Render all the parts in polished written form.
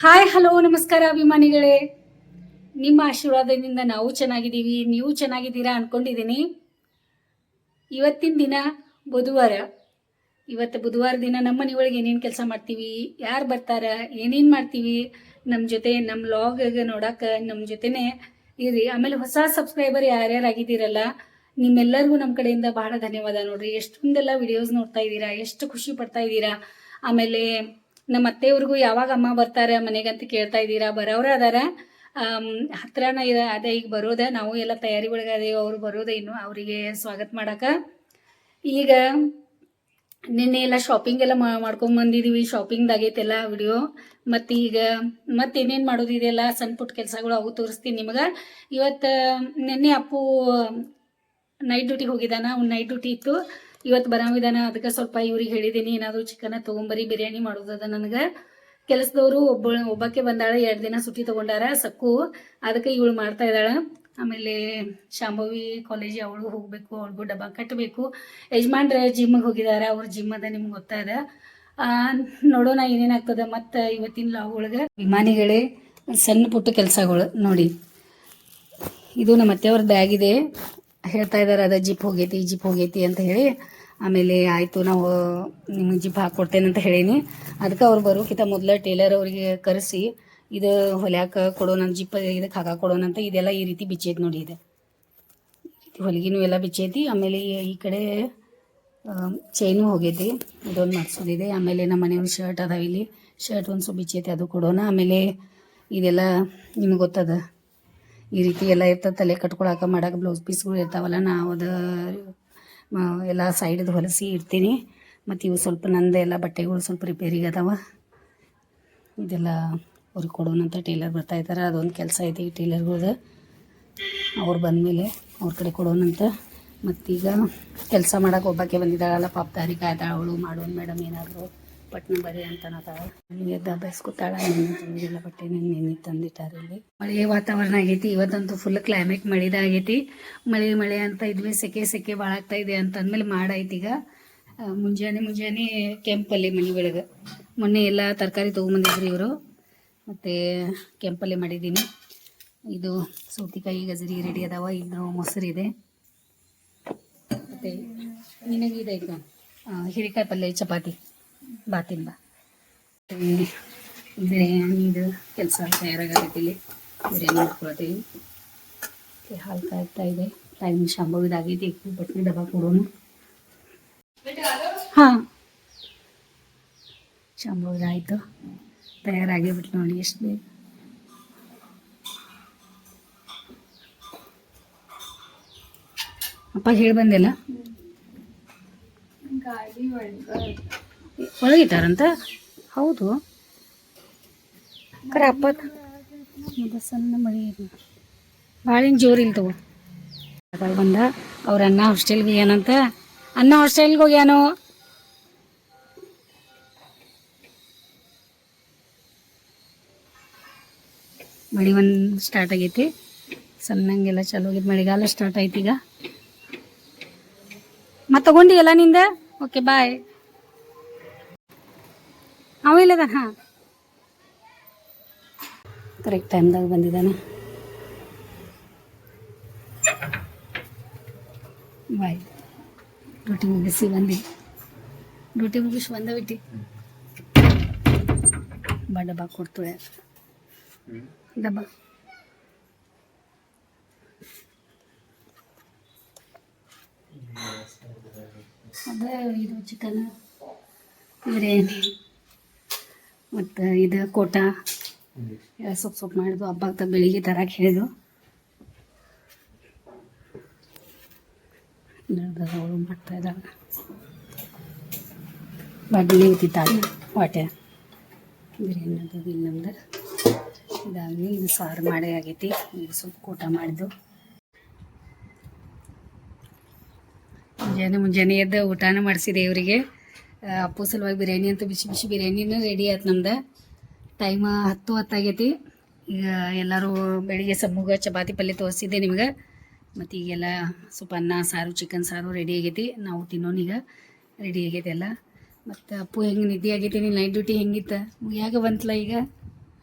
Hi hello ನಮಸ್ಕಾರ ಅಭಿಮಾನಿಗಳೇ. ನಿಮ್ಮ ಆಶೀರ್ವಾದದಿಂದ ನಾವು ಚೆನ್ನಾಗಿದ್ದೀವಿ, ನೀವು ಚೆನ್ನಾಗಿದ್ದೀರಾ ಅನ್ಕೊಂಡಿದ್ದೀನಿ. ಇವತ್ತಿನ ದಿನ ಬುಧವಾರ. ಇವತ್ತು ಬುಧವಾರ ದಿನ ನಮ್ಮ ಮನೆಯೊಳಗೆ ಏನೇನು ಕೆಲಸ ಮಾಡ್ತೀವಿ, ಯಾರು ಬರ್ತಾರ, ಏನೇನು ಮಾಡ್ತೀವಿ, ನಮ್ಮ ಜೊತೆ ನಮ್ಮ ಲಾಗ್ ನೋಡಕ್ಕೆ ನಮ್ಮ ಜೊತೆನೇ ಇರಿ. ಆಮೇಲೆ ಹೊಸ ಸಬ್ಸ್ಕ್ರೈಬರ್ ಯಾರ್ಯಾರು ಆಗಿದ್ದೀರಲ್ಲ, ನಿಮ್ಮೆಲ್ಲರಿಗೂ ನಮ್ಮ ಕಡೆಯಿಂದ ಬಹಳ ಧನ್ಯವಾದ. ನೋಡ್ರಿ ಎಷ್ಟೊಂದೆಲ್ಲ ವಿಡಿಯೋಸ್ ನೋಡ್ತಾ ಇದ್ದೀರಾ, ಎಷ್ಟು ಖುಷಿ ಪಡ್ತಾ ಇದ್ದೀರಾ. ಆಮೇಲೆ ನಮ್ಮ ಅತ್ತೆಯವ್ರಿಗೂ ಯಾವಾಗ ಅಮ್ಮ ಬರ್ತಾರೆ ಮನೆಗಂತ ಕೇಳ್ತಾ ಇದ್ದೀರಾ. ಬರೋರ ಅದಾರ, ಹತ್ರನ ಅದೇ ಈಗ ಬರೋದ. ನಾವು ಎಲ್ಲ ತಯಾರಿ ಒಳಗೆ ಅದೇವು, ಅವ್ರು ಬರೋದೇ ಇನ್ನು ಅವರಿಗೆ ಸ್ವಾಗತ ಮಾಡಕ್ಕೆ. ಈಗ ನಿನ್ನೆ ಎಲ್ಲ ಶಾಪಿಂಗ್ ಎಲ್ಲ ಮಾಡ್ಕೊಂಬಂದಿದ್ದೀವಿ. ಶಾಪಿಂಗ್ದಾಗೈತೆಲ್ಲ ವಿಡಿಯೋ. ಮತ್ತು ಈಗ ಮತ್ತೇನೇನು ಮಾಡೋದು ಇದೆಲ್ಲ ಸಣ್ಣ ಪುಟ್ಟ ಕೆಲಸಗಳು ಅವು ತೋರಿಸ್ತೀನಿ ನಿಮಗೆ. ಇವತ್ತು ನಿನ್ನೆ ಅಪ್ಪು ನೈಟ್ ಡ್ಯೂಟಿಗೆ ಹೋಗಿದ್ದಾನ. ಅವ್ನು ನೈಟ್ ಡ್ಯೂಟಿ ಇತ್ತು, ಇವತ್ತು ಬರಾಮಿದಾನ. ಅದಕ್ಕೆ ಸ್ವಲ್ಪ ಇವ್ರಿಗೆ ಹೇಳಿದ್ದೀನಿ, ಏನಾದರೂ ಚಿಕನ್ ತೊಗೊಂಬರಿ, ಬಿರಿಯಾನಿ ಮಾಡೋದದ ನನಗೆ. ಕೆಲಸದವರು ಒಬ್ಬಕ್ಕೆ ಬಂದಾಳೆ, 2 ದಿನ ಸುಟ್ಟಿ ತೊಗೊಂಡಾರ ಸಕ್ಕು. ಅದಕ್ಕೆ ಇವಳು ಮಾಡ್ತಾ ಇದ್ದಾಳೆ. ಆಮೇಲೆ ಶಾಂಭವಿ ಕಾಲೇಜಿಗೆ ಅವಳು ಹೋಗಬೇಕು, ಅವ್ಳಿಗೂ ಡಬ್ಬ ಕಟ್ಟಬೇಕು. ಯಜಮಾನ್ರೆ ಜಿಮ್ಮಿಗೆ ಹೋಗಿದ್ದಾರೆ, ಅವ್ರ ಜಿಮ್ ಅದ ನಿಮ್ಗೆ ಗೊತ್ತಾದ. ನೋಡೋಣ ಏನೇನಾಗ್ತದೆ. ಮತ್ತು ಇವತ್ತಿನ ಲಾಗ್ ಒಳಗೆ ವಿಮಾನಿಗಳೇ ಸಣ್ಣ ಪುಟ್ಟ ಕೆಲಸಗಳು ನೋಡಿ. ಇದು ನಮ್ಮ ಅತ್ತೆಯವ್ರ ಬ್ಯಾಗ್ ಇದೆ, ಹೇಳ್ತಾ ಇದ್ದಾರೆ ಅದ ಜಿಪ್ ಹೋಗೈತಿ ಅಂತ ಹೇಳಿ. ಆಮೇಲೆ ಆಯಿತು ನಾವು ನಿಮಗೆ ಜಿಪ್ ಹಾಕ್ಕೊಡ್ತೇನೆ ಅಂತ ಹೇಳೀನಿ. ಅದಕ್ಕೆ ಅವ್ರು ಬರೋಕ್ಕಿಂತ ಮೊದಲು ಟೇಲರ್ ಅವರಿಗೆ ಕರೆಸಿ ಇದು ಹೊಲ್ಯಾಕೆ ಕೊಡೋಣ, ಜಿಪ್ ಇದಕ್ಕೆ ಹಾಕಕ್ಕೆ ಕೊಡೋಣ ಅಂತ ಇದೆಲ್ಲ ಈ ರೀತಿ ಬಿಚ್ಚೈತಿ ನೋಡಿ. ಇದು ಹೊಲಿಗೆನೂ ಎಲ್ಲ ಬಿಚ್ಚೈತಿ. ಆಮೇಲೆ ಈ ಕಡೆ ಚೈನು ಹೋಗೈತಿ, ಇದೊಂದು ಮಾಡಿಸೋದಿದೆ. ಆಮೇಲೆ ನಮ್ಮ ಮನೆಯವ್ರ ಶರ್ಟ್ ಅದಾವ, ಇಲ್ಲಿ ಶರ್ಟ್ ಒಂದು ಸ್ವಲ್ಪ ಬಿಚ್ಚೈತಿ, ಅದು ಕೊಡೋಣ. ಆಮೇಲೆ ಇದೆಲ್ಲ ನಿಮ್ಗೆ ಗೊತ್ತದ, ಈ ರೀತಿ ಎಲ್ಲ ಇರ್ತದೆ ತಲೆ ಕಟ್ಕೊಳಕ್ಕೆ ಮಾಡಕ್ಕೆ. ಬ್ಲೌಸ್ ಪೀಸ್ಗಳು ಇರ್ತಾವಲ್ಲ, ನಾವು ಅದು ಎಲ್ಲ ಸೈಡ್ದು ಹೊಲಿಸಿ ಇಡ್ತೀನಿ. ಮತ್ತು ಇವು ಸ್ವಲ್ಪ ನಂದು ಎಲ್ಲ ಬಟ್ಟೆಗಳು ಸ್ವಲ್ಪ ರಿಪೇರಿಗೆ ಅದಾವ, ಇದೆಲ್ಲ ಅವ್ರಿಗೆ ಕೊಡೋಣಂತ ಟೇಲರ್ ಬರ್ತಾಯಿದ್ದಾರೆ. ಅದೊಂದು ಕೆಲಸ ಐತಿ ಈ ಟೇಲರ್ಗಳ್ದು. ಅವ್ರು ಬಂದಮೇಲೆ ಅವ್ರ ಕಡೆ ಕೊಡೋಣಂತ. ಮತ್ತೀಗ ಕೆಲಸ ಮಾಡೋಕೆ ಒಬ್ಬಾಕೆ ಬಂದಿದ್ದಾಳಲ್ಲ, ಪಾಪ ದಾರಿ ಕಾಯ್ತಾಳ ಅವಳು. ಮಾಡೋಣ ಮೇಡಮ್ ಏನಾದರೂ ಪಟ್ನ ಬರೀ ಅಂತ ಅನ್ನತಾಳೆ. ಎದ್ದು ಬಯಸ್ಕೊತಾಳ. ಎಲ್ಲ ಬಟ್ಟೆ ನೆನೆ ತಂದಿಟ್ಟಾರೆ. ಇಲ್ಲಿ ಮಳೆಯ ವಾತಾವರಣ ಆಗೈತಿ ಇವತ್ತಂತೂ. Full climate ಮಳೆದಾಗೈತಿ. ಮಳೆ ಅಂತ ಇದ್ವಿ, ಸೆಕೆ ಭಾಳ ಆಗ್ತಾ ಇದೆ ಅಂತಂದ್ಮೇಲೆ ಮಾಡಾಯ್ತು. ಈಗ ಮುಂಜಾನೆ ಕೆಂಪಲ್ಲಿ ಮನೆ ಒಳಗೆ ಮೊನ್ನೆ ಎಲ್ಲ ತರಕಾರಿ ತೊಗೊಂಬಂದಿದ್ರು ಇವರು. ಮತ್ತು ಕೆಂಪಲ್ಲಿ ಮಾಡಿದ್ದೀನಿ. ಇದು ಸೌತೆಕಾಯಿ ಗಜರಿ ರೆಡಿ ಅದಾವ. ಇನ್ನು ಮೊಸರಿದೆ. ಮತ್ತು ನಿನಗೆ ಇದೈತೆ ಹೀರೆಕಾಯಿ ಪಲ್ಯ, ಚಪಾತಿ, ಬಾತಿನ ಬಿರಿಯಾನಿದು ಕೆಲಸ ತಯಾರಾಗೈತಿ. ಇಲ್ಲಿ ಬಿರಿಯಾನಿ ಮಾಡ್ಕೊಳ್ತೀವಿ. ಹಾಲು ಕಾಯ್ತಾ ಇದೆ. ಟೈಮ್ ಶಾಂಭವಿದಾಗೈತಿ. ಬಟ್ಟೆ ಡಬ್ಬ ಕೊಡೋಣ. ಹಾಂ, ಶಾಂಭವಿದಾಯಿತು, ತಯಾರಾಗಿಬಿಟ್ಟು ನೋಡಿ ಎಷ್ಟು ಬೇಗ. ಅಪ್ಪ ಹೇಳಿ ಬಂದಿಲ್ಲ, ಒಳಗಿಟ್ಟಾರಂತ. ಹೌದು ಕರೆ ಅಪ್ಪ ಸಣ್ಣ ಮಳಿ ಭಾಳೇನು ಜೋರು ಇಲ್ಲ ತಗೋ. ಬಂದ ಅವ್ರ ಅಣ್ಣ ಹಾಸ್ಟೆಲ್ಗೆ ಹೋಗ್ಯಾನಂತ. ಅಣ್ಣ ಹಾಸ್ಟೆಲ್ಗೆ ಹೋಗ್ಯಾನೋ. ಮಳೆ ಒಂದು ಸ್ಟಾರ್ಟ್ ಆಗೈತಿ, ಸಣ್ಣಂಗೆಲ್ಲ ಚಲೋ ಆಗೈತಿ. ಮಳೆಗಾಲ ಸ್ಟಾರ್ಟ್ ಆಯ್ತು ಈಗ. ಮತ್ತೆ ತಗೊಂಡಿಯಲ್ಲ ನಿಂದ. Okay bye. ಅವ ಇಲ್ಲದ. ಹಾಂ, ಕರೆಕ್ಟ್ ಟೈಮ್ದಾಗ ಬಂದಿದ್ದಾನೆ. ಬಾಯ್. ಡ್ಯೂಟಿ ಮುಗಿಸಿ ಬಂದ ಬಿಟ್ಟು ಡಬ್ಬ ಕೊಡ್ತೇವೆ. ಡಬ್ಬ ಅದೇ ಇದು ಚಿಕನ್ ಬಿರಿಯಾನಿ ಮತ್ತು ಇದು ಕೋಟ ಎಲ್ಲ ಸೊಪ್ಪು ಮಾಡಿದ್ವು. ಹಬ್ಬಕ್ಕೆ ಬೆಳಿಗ್ಗೆ ತರಕ್ಕೆ ಹೇಳಿದ್ವು. ಅವಳು ಮಾಡ್ತಾ ಇದ್ದಾಳೆ. ಬಡ್ಲಿ ಉತ್ತಿತ್ತಾಳೆ ಹೊಟ್ಟೆ. ಬಿರಿಯಾನಿ ಅದು ಇಲ್ಲಿ ನಮ್ದು ಇದಾಗಲಿ. ಇದು ಸಾರು ಮಾಡೇ ಆಗೈತಿ. ಇದು ಸ್ವಲ್ಪ ಕೋಟ ಮಾಡಿದ್ದು. ಮುಂಜಾನೆ ಎದ್ದು ಊಟನ ಮಾಡಿಸಿದೆ ಇವರಿಗೆ. ಅಪ್ಪು ಸಲುವಾಗಿ ಬಿರಿಯಾನಿ ಅಂತ ಬಿಸಿ ಬಿರಿಯಾನಿನೂ ರೆಡಿ ಆಯ್ತು ನಮ್ದು. ಟೈಮ್ 10 ಆಗೈತಿ. ಈಗ ಎಲ್ಲರೂ ಬೆಳಿಗ್ಗೆ ಸಮ್ಮುಗ ಚಪಾತಿ ಪಲ್ಯ ತೋರಿಸಿದ್ದೆ ನಿಮ್ಗೆ. ಮತ್ತು ಈಗೆಲ್ಲ ಸ್ವಲ್ಪ ಅನ್ನ ಸಾರು, ಚಿಕನ್ ಸಾರು ರೆಡಿ ಆಗೈತಿ. ನಾವು ತಿನ್ನೋನೀಗ ರೆಡಿ ಆಗೈತೆ ಎಲ್ಲ. ಮತ್ತು ಅಪ್ಪು ಹೆಂಗೆ ನಿದ್ದೆ ಆಗೈತಿ. ನೀನು ನೈಟ್ ಡ್ಯೂಟಿ ಹೆಂಗಿತ್ತು? ಯಾಕೆ ಬಂತಲ್ಲ ಈಗ?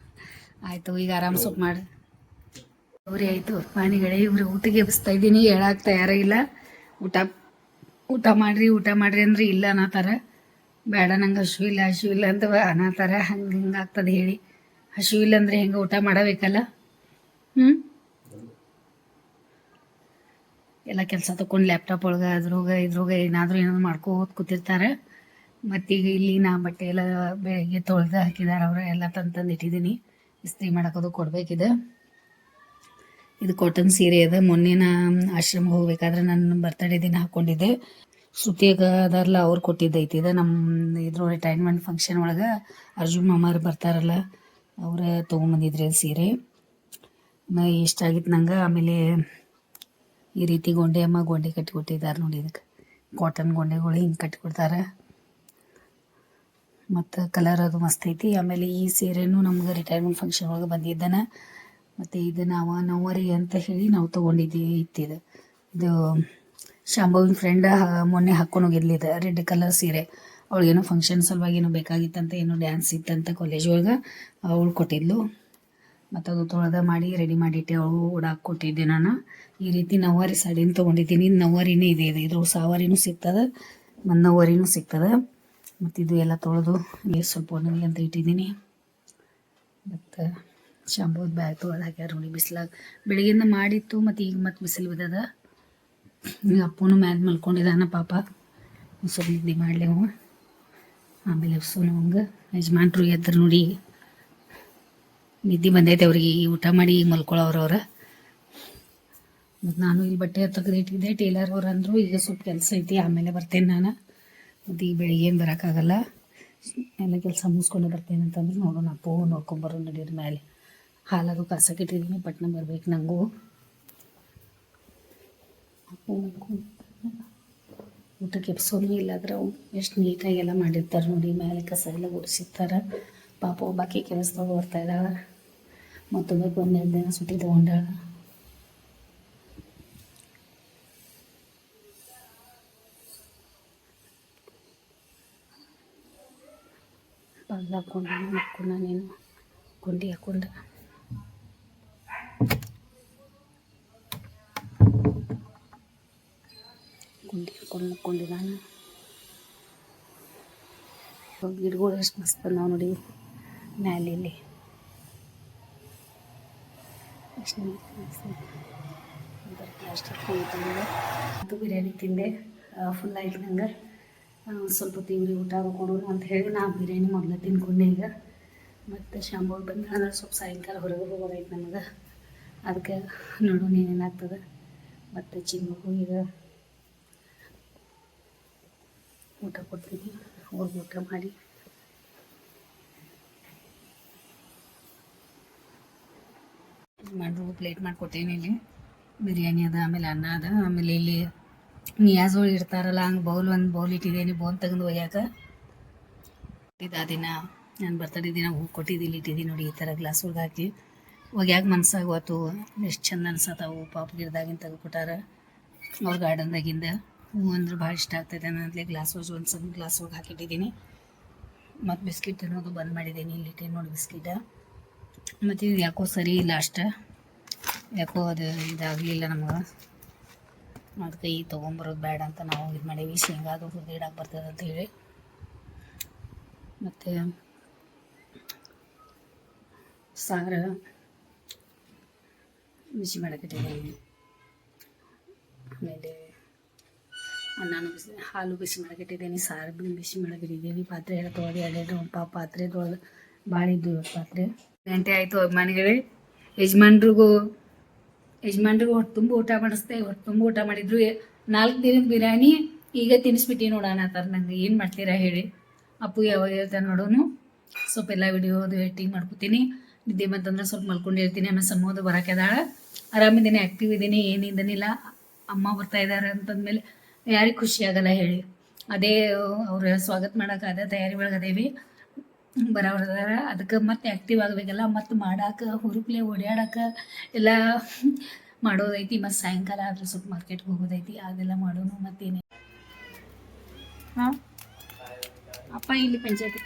ಆಯಿತು, ಈಗ ಆರಾಮ್ ಸೊಪ್ಪು ಮಾಡಿ ಅವ್ರಿ ಆಯಿತು ಪಾನಿಗಳೇ. ಇವ್ರು ಊಟಿಗೆ ಎಬ್ಬಿಸ್ತಾ ಇದ್ದೀನಿ, ಹೇಳಕ್ಕೆ ತಯಾರಾಗಿಲ್ಲ. ಊಟ ಊಟ ಮಾಡಿರಿ ಅಂದ್ರೆ ಇಲ್ಲ ಅನ್ನತ್ತಾರ. ಬೇಡ ನಂಗೆ ಹಸಿವು ಇಲ್ಲ ಅಂತ ಅನ್ನತ್ತಾರ. ಹಿಂಗೆ ಆಗ್ತದೆ ಹೇಳಿ. ಹಸಿವು ಇಲ್ಲ ಅಂದರೆ ಹೆಂಗೆ ಊಟ ಮಾಡಬೇಕಲ್ಲ. ಎಲ್ಲ ಕೆಲಸ ತಗೊಂಡು ಲ್ಯಾಪ್ಟಾಪ್ ಒಳಗೆ ಇದ್ರಾಗ ಏನಾದರೂ ಮಾಡ್ಕೋತ ಕೂತಿರ್ತಾರೆ. ಮತ್ತೀಗ ಇಲ್ಲಿ ನಾ ಬಟ್ಟೆ ಎಲ್ಲ ಬೆಳಗ್ಗೆ ತೊಳೆದು ಹಾಕಿದಾರೆ ಅವರು. ಎಲ್ಲ ತಂದು ಇಟ್ಟಿದ್ದೀನಿ. ಇಸ್ತ್ರಿ ಮಾಡೋದು ಕೊಡಬೇಕಿದೆ. ಇದು ಕಾಟನ್ ಸೀರೆ ಅದ. ಮೊನ್ನೆ ನಾ ಆಶ್ರಮಕ್ಕೆ ಹೋಗ್ಬೇಕಾದ್ರೆ ನನ್ನ ಬರ್ತಡೇ ದಿನ ಹಾಕ್ಕೊಂಡಿದ್ದೆ. ಶ್ರುತಿಯಾಗ ಅದಾರಲ್ಲ ಅವ್ರು ಕೊಟ್ಟಿದ್ದೈತಿ. ಇದು ನಮ್ಮ ಇದ್ರ ರಿಟೈರ್ಮೆಂಟ್ ಫಂಕ್ಷನ್ ಒಳಗೆ ಅರ್ಜುನ್ ಮಾಮಾರು ಬರ್ತಾರಲ್ಲ ಅವ್ರ ತೊಗೊಂಬಂದಿದ್ರಿ ಅದು ಸೀರೆ. ಇಷ್ಟ ಆಗಿತ್ತು ನಂಗೆ. ಆಮೇಲೆ ಈ ರೀತಿ ಗೊಂಡೆ ಕಟ್ಟಿಕೊಟ್ಟಿದ್ದಾರೆ ನೋಡಿ. ಇದಕ್ಕೆ ಕಾಟನ್ ಗೊಂಡೆಗಳು ಹಿಂಗೆ ಕಟ್ಟಿಕೊಡ್ತಾರೆ. ಮತ್ತು ಕಲರ್ ಅದು ಮಸ್ತ್ ಐತಿ. ಆಮೇಲೆ ಈ ಸೀರೆನೂ ನಮ್ಗೆ ರಿಟೈರ್ಮೆಂಟ್ ಫಂಕ್ಷನ್ ಒಳಗೆ ಬಂದಿದ್ದಾನೆ. ಮತ್ತು ಇದು ನವರಿ ಅಂತ ಹೇಳಿ ನಾವು ತೊಗೊಂಡಿದ್ದೀವಿ. ಇದು ಶಾಂಭವಿನ ಫ್ರೆಂಡ್ ಮೊನ್ನೆ ಹಾಕ್ಕೊಂಡು ಹೋಗಿರ್ಲಿದೆ ರೆಡ್ ಕಲರ್ ಸೀರೆ. ಅವಳಿಗೇನೋ ಫಂಕ್ಷನ್ ಸಲುವಾಗಿ ಏನೋ ಬೇಕಾಗಿತ್ತಂತ, ಏನೋ ಡ್ಯಾನ್ಸ್ ಇತ್ತಂತ ಕಾಲೇಜ್ ಒಳಗೆ ಅವಳು ಕೊಟ್ಟಿದ್ಲು. ಮತ್ತು ಅದು ತೊಳೆದ ಮಾಡಿ ರೆಡಿ ಮಾಡಿಟ್ಟೆ. ಅವಳು ಉಡಾಕ್ ಕೊಟ್ಟಿದ್ದೆ ನಾನು. ಈ ರೀತಿ ನವವಾರಿ ಸಾಡಿನ ತೊಗೊಂಡಿದ್ದೀನಿ. ನವವಾರಿನೇ ಇದೆ. ಇದ್ರ ಸಾವಾರಿನೂ ಸಿಗ್ತದೆ ಮತ್ತು ನವವಾರಿನೂ ಸಿಗ್ತದೆ. ಮತ್ತು ಇದು ಎಲ್ಲ ತೊಳೆದು ನೀರು ಸ್ವಲ್ಪ ಒಣಗಲಿ ಅಂತ ಇಟ್ಟಿದ್ದೀನಿ. ಮತ್ತು ಶಾಂಪೂದ ಬ್ಯಾಗ್ ತೊಳೆದು ಹಾಕ್ಯಾರ ನೋಡಿ ಬಿಸಿಲಾಗ. ಬೆಳಗ್ಗೆಯಿಂದ ಮಾಡಿತ್ತು ಮತ್ತು ಈಗ ಮತ್ತೆ ಬಿಸಿಲು ಬಿದ್ದದ. ಈಗ ಅಪ್ಪನೂ ಮ್ಯಾಲೆ ಮಲ್ಕೊಂಡಿದ್ದಾನ ಪಾಪ. ಸ್ವಲ್ಪ ನಿದ್ದೆ ಮಾಡಲಿ ಅವ. ಆಮೇಲೆ ಸುಮ್ಮನೆ ಅವಂಗೆ ಯಜಮಾನ್ರು ಎದ್ರು ನೋಡಿ. ನಿದ್ದೆ ಬಂದೈತೆ ಅವ್ರಿಗೆ. ಈ ಊಟ ಮಾಡಿ ಈಗ ಮಲ್ಕೊಳ್ಳೋರು. ಮತ್ತು ನಾನು ಇಲ್ಲಿ ಬಟ್ಟೆ ತೆಗೆದಿಟ್ಟಿದ್ದೆ. ಟೇಲರ್ ಅವ್ರು ಅಂದರು ಈಗ ಸ್ವಲ್ಪ ಕೆಲಸ ಐತಿ ಆಮೇಲೆ ಬರ್ತೇನೆ ನಾನು. ಮತ್ತು ಈ ಬೆಳಿಗ್ಗೆ ಏನು ಬರೋಕ್ಕಾಗಲ್ಲ, ಎಲ್ಲ ಕೆಲಸ ಮುಗಿಸ್ಕೊಂಡು ಬರ್ತೇನೆ ಅಂತಂದ್ರೆ ನೋಡೋಣ. ಅಪ್ಪು ನೋಡ್ಕೊಂಬರೋ ನಡೀರಿ ಮೇಲೆ. ಹಾಲದು ಕಾಸಕ್ಕೆ ಇಟ್ಟಿದ್ದೀನಿ, ಪಟ್ನ ಬರ್ಬೇಕು ನನಗೂ. ಅಪ್ಪು ಊಟಕ್ಕೆ ಎಪ್ಸೋನು ಇಲ್ಲಾದ್ರೆ ಅವು ಎಷ್ಟು ನೀಟಾಗಿ ಎಲ್ಲ ಮಾಡಿರ್ತಾರೆ ನೋಡಿ. ಮೇಲೆ ಕಸ ಎಲ್ಲ ಗುಡಿಸಿರ್ತಾರೆ. ಪಾಪ ಬಾಕಿ ಕೆಲಸದವ್ರು ಬರ್ತಾಯಿದ್ದಾಳೆ. ಮತ್ತೊಬ್ಬಕ್ಕೆ ಒಂದೆರಡು ದಿನ ಸುಟ್ಟಿ ತೊಗೊಂಡಾಳ. ಪರ್ದ ಹಾಕ್ಕೊಂಡು ನೀನು ಗುಂಡಿ ಹಾಕ್ಕೊಂಡು ಮಕ್ಕೊಂಡಿದ್ದಾನೆ. ಗಿಡಗಳು ಎಷ್ಟು ಮಸ್ತ್ ನಾವು ನೋಡಿ ಮ್ಯಾಲೆ ಇಲ್ಲಿ ಅದು ಬಿರಿಯಾನಿ ತಿಂದೆ. ಫುಲ್ ಆಯ್ತು ನಂಗೆ. ಸ್ವಲ್ಪ ತಿಂಡಿ ಊಟ ಕೊಡೋಣ ಅಂತ ಹೇಳಿ ನಾ ಬಿರಿಯಾನಿ ಮೊದಲು ತಿನ್ಕೊಂಡೆ. ಈಗ ಮತ್ತು ಶಾಂಬೂರ್ ಬಂದ ಅಂದ್ರೆ ಸ್ವಲ್ಪ ಸಾಯಂಕಾಲ ಹೊರಗೆ ಹೋಗೋದೈತೆ ನಮಗೆ. ಅದಕ್ಕೆ ನೋಡೋಣ ಏನೇನಾಗ್ತದೆ. ಮತ್ತು ಚಿನ್ನಗೂ ಈಗ ಊಟ ಕೊಡ್ತೀನಿ. ಹೋಗಿ ಊಟ ಮಾಡಿ ಪ್ಲೇಟ್ ಮಾಡಿಕೊಟ್ಟೇನಿ. ಇಲ್ಲಿ ಬಿರಿಯಾನಿ ಅದ, ಆಮೇಲೆ ಅನ್ನ ಅದ, ಆಮೇಲೆ ಇಲ್ಲಿ ನಿಯಾಜೋಳು ಇಡ್ತಾರಲ್ಲ ಹಂಗೆ ಒಂದು ಬೌಲ್ ಇಟ್ಟಿದ್ದೀನಿ. ಬೌಲ್ ತೆಗೆದು ಒಯ್ಯಾಕ ಆ ದಿನ ನಾನು ಬರ್ತಡೇ ದಿನ ಹೂ ಕೊಟ್ಟಿದ್ದು ಇಟ್ಟಿದ್ದೀನಿ ನೋಡಿ. ಈ ಥರ ಗ್ಲಾಸ್ ಒಳಗೆ ಹಾಕಿ ಒಗ್ಯಾಗ ಮನ್ಸಾಗುವತ್ತು. ಎಷ್ಟು ಚಂದ ಅನ್ಸತ್ತವು. ಪಾಪ ಗಿಡದಾಗಿಂದ ತೆಗೆದುಕೊಟ್ಟಾರ ಅವ್ರ ಗಾರ್ಡನ್ದಾಗಿಂದ. ಹೂ ಅಂದ್ರೆ ಭಾಳ ಇಷ್ಟ ಆಗ್ತೈತೆ ಅನ್ನೋದ್ಲೆ ಗ್ಲಾಸ್ ಒಳಗೆ ಒಂದು ಸಣ್ಣ ಗ್ಲಾಸ್ ಒಳಗೆ ಹಾಕಿಟ್ಟಿದ್ದೀನಿ. ಮತ್ತು ಬಿಸ್ಕಿಟ್ ಅನ್ನೋದು ಬಂದ್ ಮಾಡಿದ್ದೀನಿ. ಇಲ್ಲಿಟ್ಟೆ ನೋಡಿ ಬಿಸ್ಕಿಟ. ಮತ್ತು ಇದು ಯಾಕೋ ಸರಿ ಇಲ್ಲ ಅಷ್ಟ, ಯಾಕೋ ಅದು ಇದಾಗಲಿಲ್ಲ ನಮಗೆ. ಅದಕ್ಕೆ ಈಗ ತೊಗೊಂಬರೋದು ಬೇಡ ಅಂತ ನಾವು ಇದು ಮಾಡೀವಿ. ಶೇಂಗಾದು ಹುರಿದಿಡಕ್ಕೆ ಬರ್ತದೆ ಅಂತ ಹೇಳಿ. ಮತ್ತು ಸಾರು ಬಿಸಿ ಮಾಡಕ್ಕಿಟ್ಟಿದ್ದೀನಿ. ಆಮೇಲೆ ಅನ್ನನೂ ಹಾಲು ಬಿಸಿ ಮಾಡಕ್ಕಿಟ್ಟಿದ್ದೀನಿ. ಸಾರು ಬಿಸಿ ಮಾಡಕ್ಕಿಟ್ಟಿದ್ದೀನಿ. ಪಾತ್ರೆ ಎಲ್ಲ ತೊಳೆದು ಎರಡೆರಡು ಪಾತ್ರೆ ತೊಳೆದು ಭಾಳ ಇದ್ದು ಪಾತ್ರೆ. ಗಂಟೆ ಆಯಿತು ಅಭಿಮಾನಿಗಳೇ. ಯಜಮಾನ್ರಿಗೂ ಹೊಟ್ಟೆ ತುಂಬ ಊಟ ಮಾಡಿಸ್ದೆ. ಹೊಟ್ಟೆ ತುಂಬ ಊಟ ಮಾಡಿದ್ರು. 4 ದಿನದ ಬಿರಿಯಾನಿ ಈಗ ತಿನ್ನಿಸ್ಬಿಟ್ಟು ನೋಡೋಣ ಅಂತಾರೆ. ನಂಗೆ ಏನು ಮಾಡ್ತೀರಾ ಹೇಳಿ. ಅಪ್ಪು ಯಾವಾಗ ಹೇಳ್ತಾನೆ ನೋಡೋನು. ಸ್ವಲ್ಪ ಎಲ್ಲ ವಿಡಿಯೋದು ಎಡಿಟಿಂಗ್ ಮಾಡ್ಕೊತೀನಿ. ನಿದ್ದೆ ಬಂತಂದ್ರೆ ಸ್ವಲ್ಪ ಮಲ್ಕೊಂಡಿರ್ತೀನಿ. ಆಮೇಲೆ ಸಮೋದು ಬರೋಕೆದಾಳೆ. ಆರಾಮಿದ್ದೀನಿ, ಆ್ಯಕ್ಟಿವ್ ಇದ್ದೀನಿ, ಏನಿದ್ದನಿಲ್ಲ. ಅಮ್ಮ ಬರ್ತಾ ಇದ್ದಾರೆ ಅಂತಂದಮೇಲೆ ಯಾರಿಗೆ ಖುಷಿ ಆಗಲ್ಲ ಹೇಳಿ. ಅದೇ ಅವ್ರ ಸ್ವಾಗತ ಮಾಡೋಕೆ ಅದೇ ತಯಾರಿ ಒಳಗೆ ಅದೇವಿ. ಬರೋದಾರ ಅದಕ್ಕೆ ಮತ್ತೆ ಆ್ಯಕ್ಟಿವ್ ಆಗಬೇಕಲ್ಲ. ಮತ್ತು ಮಾಡಾಕ ಹುರುಪ್ಲೆ ಓಡಾಡಕ್ಕೆ ಎಲ್ಲ ಮಾಡೋದೈತಿ. ಮತ್ತು ಸಾಯಂಕಾಲ ಆದರೂ ಸ್ವಲ್ಪ ಮಾರ್ಕೆಟ್ಗೆ ಹೋಗೋದೈತಿ. ಅದೆಲ್ಲ ಮಾಡೋನು. ಮತ್ತೇನೆ ಹಾಂ ಅಪ್ಪ ಇಲ್ಲಿ ಪಂಚಾಯತಿ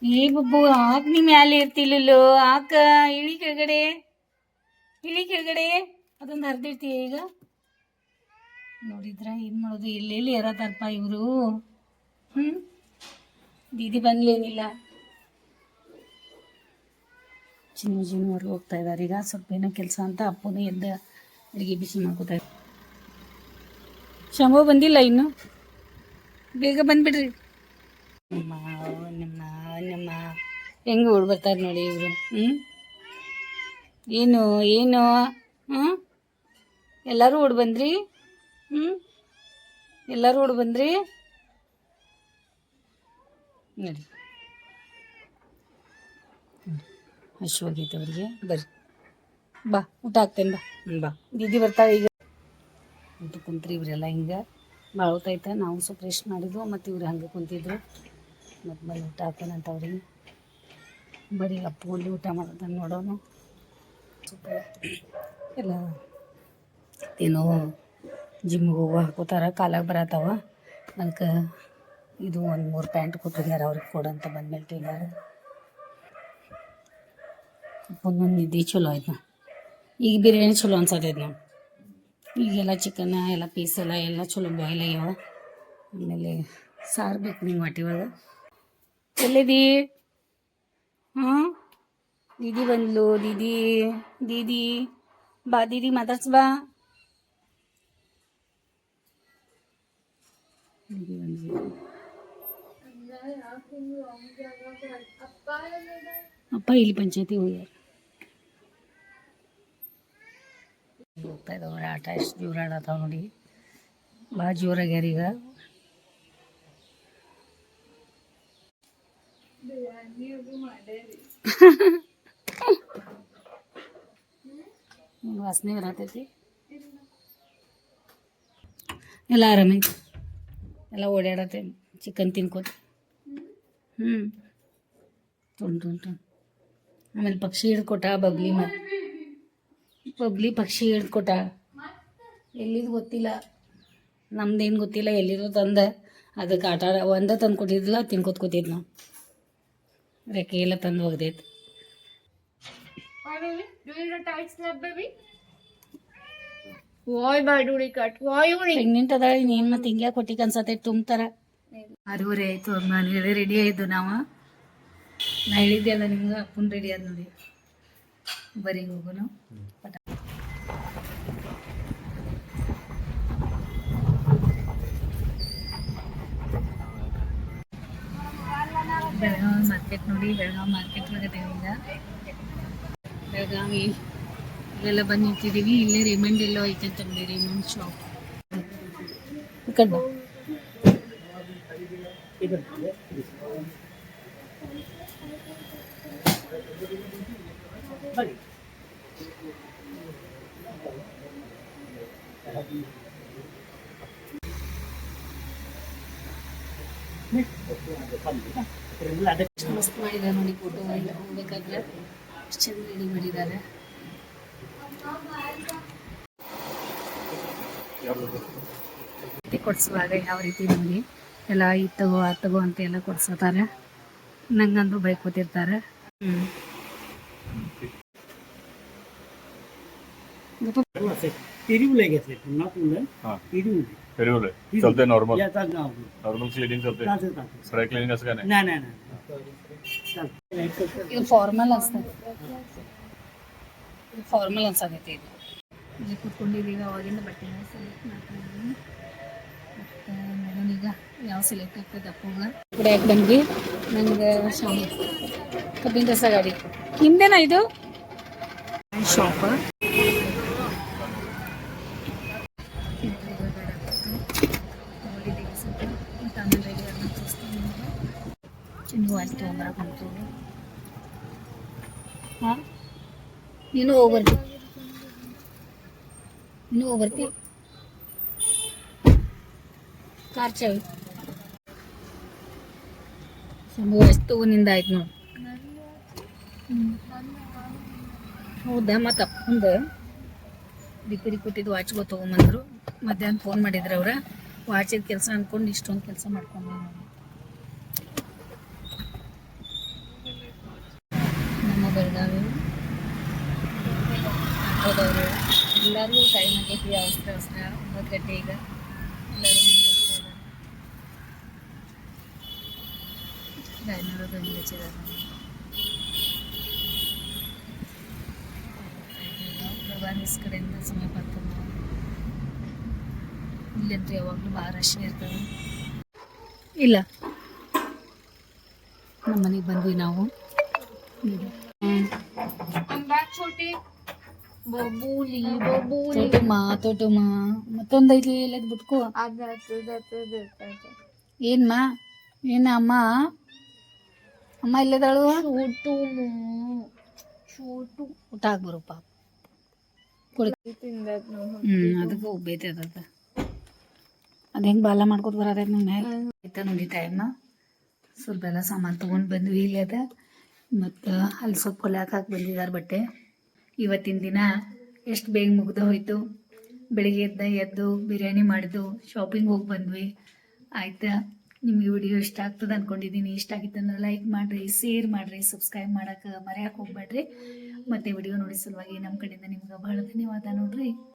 ಏ ಬಬ್ಬು ಹಾಕ್ ನೀ ಮ್ಯಾಲೆ ಇರ್ತಿಲ್ಲೋ ಹಾಕ ಇಳಿ ಕೆಳಗಡೆ ಅದೊಂದು ಹರಿದಿರ್ತೀಯ ಈಗ ನೋಡಿದ್ರ ಏನು ಮಾಡೋದು ಎಲ್ಲೆಲ್ಲಿ ಇರತ್ತಾರಪ್ಪ ಇವರು ದೀದಿ ಬಂದ್ಲೇನಿಲ್ಲ ಚಿನ್ನವ್ರಿಗೆ ಹೋಗ್ತಾ ಇದ್ದಾರೆ ಈಗ ಸ್ವಲ್ಪ ಏನೋ ಕೆಲಸ ಅಂತ ಅಪ್ಪನೇ ಎದ್ದ ಅಡುಗೆ ಬಿಸಿ ಮಾಡ್ಕೋತಾ ಇದ್ದಾರೆ ಶಂಭು ಬಂದಿಲ್ಲ ಇನ್ನು ಬೇಗ ಬಂದ್ಬಿಡ್ರಿ ನಿಮ್ಮ ನಿಮ್ಮ ನಿಮ್ಮ ಹೆಂಗೆ ಓಡ್ ಬರ್ತಾರೆ ನೋಡಿ ಇವರು ಏನು ಏನು ಎಲ್ಲರೂ ಓಡ್ ಬಂದ್ರಿ ಎಲ್ಲರೂ ಓಡ್ ಬಂದ್ರಿ ನೋಡಿ ಹಶ್ವಾಗೈತೆ ಅವ್ರಿಗೆ ಬರ್ರಿ ಬಾ ಊಟ ಹಾಕ್ತೇನೆ ಬಾ ದೀದಿ ಬರ್ತಾವೆ ಈಗ ಊಟ ಕುಂತ್ರಿ ಇವರೆಲ್ಲ ಹಿಂಗೆ ಭಾಳ ಹೊತ್ತಾಯ್ತು ನಾವು ಸ್ವಲ್ಪ ರೆಸ್ಟ್ ಮಾಡಿದ್ವು ಮತ್ತು ಇವ್ರು ಹಂಗೆ ಕುಂತಿದ್ರು ಮತ್ತು ಬಂದು ಊಟ ಹಾಕ್ತೇನಂತ ಅವ್ರಿಗೆ ಬರೀ ಅಪ್ಪಲ್ಲಿ ಊಟ ಮಾಡೋದನ್ನು ನೋಡೋಣ ಸ್ವಲ್ಪ ಎಲ್ಲ ಏನೋ ಜಿಮ್ಮಿಗೆ ಹೋಗೋ ಹಾಕೋತಾರ ಕಾಲಾಗ ಬರತ್ತವ ಅದಕ್ಕೆ ಇದು ಒಂದು 3 ಪ್ಯಾಂಟ್ ಕೊಟ್ಟಿದ್ದಾರೆ ಅವ್ರಿಗೆ ಕೊಡಂತ ಬಂದ್ಮೇಲೆ ಟೈಲರ್ ಒಂದೊಂದು ನಿದ್ದೆ ಚಲೋ ಆಯ್ತು ಈಗ ಬಿರಿಯಾನಿ ಚಲೋ ಅನ್ಸತೈತೆ ನಾವು ಈಗೆಲ್ಲ ಚಿಕನ್ ಎಲ್ಲ ಪೀಸ್ ಎಲ್ಲ ಚಲೋ ಬಾಯ್ಲ್ ಆಗ್ಯಾವ ಆಮೇಲೆ ಸಾರು ಬೇಕು ನೀವು ಹೊಟ್ಟೆ ಒಳಗೆ ಎಲ್ಲಿದಿ ದೀದಿ ಬಂದ್ಲು ದೀದಿ ಬಾ ದೀದಿ ಮಾತಾಡ್ಸ್ ಬಾ ದೀದಿ ಬಂದ್ಲು ಅಪ್ಪ ಇಲ್ಲಿ ಪಂಚಾಯತಿ ಹೋಗ್ಯಾರ ಹೋಗ್ತಾ ಇದ್ದಾವೆ ಆಟ ಎಷ್ಟು ಜೋರು ಆಡತ್ತಾವ ನೋಡಿ ಭಾಳ ಜೋರಾಗ್ಯಾರ ಈಗ ವಾಸನೆ ಬರತೈತಿ ಎಲ್ಲ ಆರಾಮೈತಿ ಎಲ್ಲ ಓಡಾಡತ್ತೆ ಚಿಕನ್ ತಿನ್ಕೋತ ತುಂಡು ಆಮೇಲೆ ಪಕ್ಷಿ ಹಿಡ್ಕೊಟ ಬಬ್ಲಿ ಪಕ್ಷಿ ಹಿಡ್ಕೊಟ ಎಲ್ಲಿದು ಗೊತ್ತಿಲ್ಲ ನಮ್ದೇನು ಗೊತ್ತಿಲ್ಲ ಎಲ್ಲಿರೋ ತಂದ ಅದಕ್ಕೆ ಆಟ ಒಂದ ತಂದು ಕೊಟ್ಟಿದ್ದಿಲ್ಲ ತಿನ್ಕೋತ ಕೂತಿದ್ದು ನಾವು ರೆಕ್ಕೆ ಎಲ್ಲ ತಂದು ಹೋಗ್ದೈತೆ ಪ್ರೆಗ್ನೆಂಟ್ ಅದಾಳೆ ನೀನು ಮತ್ತೆ ಹಿಂಗೆ ಕೊಟ್ಟಿಗೆ ಅನ್ಸತ್ತೈತೆ ತುಂಬ್ತಾರ 6:30 ಆಯಿತು ನಾನು ರೆಡಿ ಆಯಿದ್ದು ನಾವು ನಾ ಹೇಳಿದ್ದೆ ಅಲ್ಲ ನಿಮ್ಗೆ ಅಪ್ಪನ ರೆಡಿ ಆದ ನೋಡಿ ಬರೀ ಹೋಗೋಣ ಬೆಳಗಾವಿ ಮಾರ್ಕೆಟ್ ನೋಡಿ ಬೆಳಗಾವಿ ಮಾರ್ಕೆಟ್ ಒಳಗಡೆ ಈಗ ಬೆಳಗಾವಿ ಇಲ್ಲೆಲ್ಲ ಬಂದು ನಿಂತಿದ್ದೀವಿ ಇಲ್ಲೇ ರೇಮಂಡ್ ಎಲ್ಲೋ ಐತೆ ಅಂತಂದ್ರೆ ರೇಮಂಡ್ ಶಾಪ್ ಈ ಕಡೆ ಮಸ್ತ್ ಮಾಡಿದ್ದಾರೆ ನೋಡಿ ಫೋಟೋ ಎಲ್ಲ ಹೋಗ್ಬೇಕಾದ್ರೆ ಎಷ್ಟು ಚಂದ ರೆಡಿ ಮಾಡಿದ್ದಾರೆ ಕೊಡ್ಸುವಾಗ ಯಾವ ರೀತಿ ನೋಡಿ ಎಲ್ಲ ಇದು ತಗೋ ಅದು ತಗೋ ಅಂತ ಎಲ್ಲ ಕೊಡ್ಸತಾರೆ ನಂಗಂದ್ರು ಬೈಕೋತಿರ್ತಾರೆ चलते नॉर्मल क्लीनिंग चलते ड्राई क्लीनिंग असं काय नाही ಇದು ಫಾರ್ಮಲ್ ಅನ್ಸ್ತದೆ ಫಾರ್ಮಲ್ ಅನ್ಸಕೈತಿ ಇದು ಇಲ್ಲಿ ಕೂತ್ಕೊಂಡಿದ್ದೀವಿ ಅವಾಗಿಂದ ಬಟ್ಟೆ ಸೆಲೆಕ್ಟ್ ಮಾಡ್ಕೊಂಡಿದ್ದೀನಿ ಮತ್ತು ಮೇಡಮ್ ಈಗ ಯಾವ ಸೆಲೆಕ್ಟ್ ಆಗ್ತದೆ ಅಪ್ಪಗ ಕೂಡ ಯಾಕೆ ಬಂದ್ವಿ ನನಗೆ ಶಾಮಿ ಕಬ್ಬಿನ ರಸ ಗಾಡಿ ನಿಮ್ದೇನಾ ಇದು ಶಾಪ್ ಚಿನ್ನವಾಯ್ತು ತೊಗೊಂಬರಕಂತು ಹಾಂ ನೀನು ಹೋಗ್ಬರ್ತಿ ಕಾರ್ ಚಾವಿ ಸಂಭವ ಎಷ್ಟು ತಗೊಂಡಿಂದ ಆಯ್ತು ನೋಡಿ ಹೌದಾ ಮತ್ತು ಅಪ್ಪಂದು ರಿಪೇರಿ ಕೊಟ್ಟಿದ್ದು ವಾಚ್ ತೊಗೊಂಬಂದರು ಮಧ್ಯಾಹ್ನ ಫೋನ್ ಮಾಡಿದ್ರು ಅವ್ರ ವಾಚಿದ ಕೆಲಸ ಅಂದ್ಕೊಂಡು ಇಷ್ಟೊಂದು ಕೆಲಸ ಮಾಡ್ಕೊಂಡು ಬೆಳಗಾವಿ ಆಟೋದವರು ಎಲ್ಲರಿಗೂ ಟೈಮ್ ಆಗೈತಿ. ಅವಸರ 9 ಗಂಟೆ ಈಗ. ಎಲ್ಲರೂ ರಾಯನೂರು ಗಂಜಿ ಹಚ್ಚಿದ್ದಾರೆ. ಪ್ರಭಾನಿಸ್ ಕಡೆಯಿಂದ ಸಮಯ ಬರ್ತಾರೆ. ಇಲ್ಲಂತೂ ಯಾವಾಗಲೂ ಭಾಳ ರಶ್ ಇರ್ತದೆ. ಇಲ್ಲ ನಮ್ಮ ಮನೆಗೆ ಬಂದ್ವಿ ನಾವು. ತೋಟಮ್ಮ ಮತ್ತೊಂದು ಐತಿ ಎಲ್ಲದ್ ಬಿಟ್ಕೋ. ಏನ್ಮ ಏನ ಅಮ್ಮ ಅಮ್ಮ ಇಲ್ಲದಾಳು. ಊಟ ಆಗ್ಬರಪ್ಪ. ಅದಕ್ಕೆ ಉಬ್ಬೈತೆ ಅದ. ಅದು ಹೆಂಗೆ ಬಾಲ ಮಾಡ್ಕೊತ ಬರತೈತೆ ನಮ್ಮ ಮ್ಯಾಲೆ ಆಯ್ತಾ ನೋಡಿ ಟೈಮ್. ಸ್ವಲ್ಪ ಎಲ್ಲ ಸಾಮಾನು ತೊಗೊಂಡು ಬಂದ್ವಿ. ಇಲ್ಲಿ ಅದ ಮತ್ತು ಅಲ್ಲಿ ಸ್ವಲ್ಪ ಹೊಲ್ಯಾಕೆ ಹಾಕಿ ಬಂದಿದ್ದಾರೆ ಬಟ್ಟೆ. ಇವತ್ತಿನ ದಿನ ಎಷ್ಟು ಬೇಗ ಮುಗ್ದು ಹೋಯ್ತು. ಬೆಳಿಗ್ಗೆ ಎದ್ದು ಬಿರಿಯಾನಿ ಮಾಡಿದ್ದು, ಶಾಪಿಂಗ್ ಹೋಗಿ ಬಂದ್ವಿ. ಆಯ್ತಾ, ನಿಮಗೆ ವಿಡಿಯೋ ಇಷ್ಟ ಆಗ್ತದೆ ಅಂದ್ಕೊಂಡಿದ್ದೀನಿ. ಇಷ್ಟ ಆಗಿತ್ತಂದ್ರೆ ಲೈಕ್ ಮಾಡಿರಿ, ಶೇರ್ ಮಾಡಿರಿ, ಸಬ್ಸ್ಕ್ರೈಬ್ ಮಾಡೋಕೆ ಮರೆಯೋಕೆ ಹೋಗ್ಬೇಡ್ರಿ. ಮತ್ತು ವಿಡಿಯೋ ನೋಡಿ ಸಲುವಾಗಿ ನಮ್ಮ ಕಡೆಯಿಂದ ನಿಮ್ಗೆ ಭಾಳ ಧನ್ಯವಾದ ನೋಡ್ರಿ.